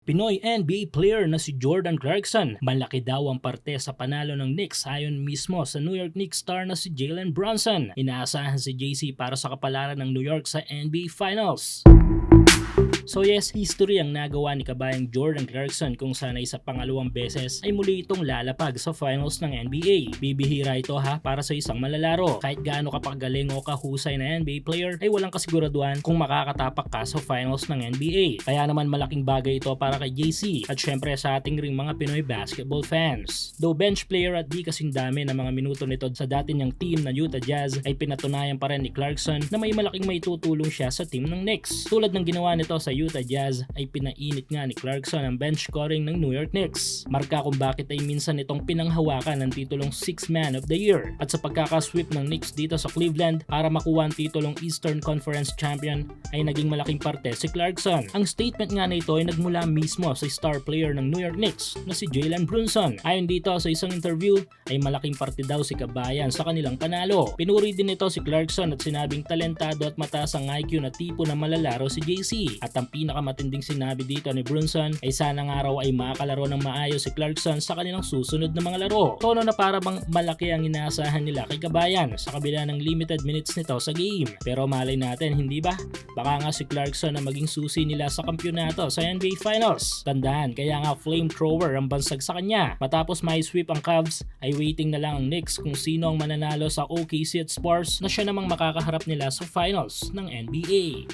Pinoy NBA player na si Jordan Clarkson, malaki daw ang parte sa panalo ng Knicks ayon mismo sa New York Knicks star na si Jalen Brunson. Inaasahan si JC para sa kapalaran ng New York sa NBA Finals. So yes, history ang nagawa ni kabayang Jordan Clarkson kung sana'y sa pangalawang beses ay muli itong lalapag sa finals ng NBA. Bibihira ito para sa isang malalaro. Kahit gaano kapagaling o kahusay na NBA player ay walang kasiguraduhan kung makakatapak ka sa finals ng NBA. Kaya naman malaking bagay ito para kay JC at syempre sa ating ring mga Pinoy basketball fans. Though bench player at di kasing dami ng mga minuto nito sa dati niyang team na Utah Jazz ay pinatunayan pa rin ni Clarkson na may malaking maitutulong siya sa team ng Knicks. Tulad ng ginawa nito sa Utah Jazz ay pinainit nga ni Clarkson ang bench scoring ng New York Knicks. Marka kung bakit ay minsan itong pinanghawakan ng titulong 6th Man of the Year. At sa pagkakasweep ng Knicks dito sa Cleveland para makuha ang titulong Eastern Conference Champion ay naging malaking parte si Clarkson. Ang statement nga na ito ay nagmula mismo sa star player ng New York Knicks na si Jalen Brunson. Ayon dito sa isang interview ay malaking parte daw si kabayan sa kanilang panalo. Pinuri din ito si Clarkson at sinabing talentado at mataas ang IQ na tipo na malalaro si JC. At ang pinakamatinding sinabi dito ni Brunson ay sana nga raw ay makakalaro ng maayos si Clarkson sa kanilang susunod na mga laro. Tono na para bang malaki ang inaasahan nila kay kabayan sa kabila ng limited minutes nito sa game. Pero malay natin, hindi ba? Baka nga si Clarkson ang maging susi nila sa kampyonato sa NBA Finals. Tandaan, kaya nga flamethrower ang bansag sa kanya. Matapos may sweep ang Cavs ay waiting na lang ang Knicks kung sino ang mananalo sa OKC at Spurs na siya namang makakaharap nila sa Finals ng NBA.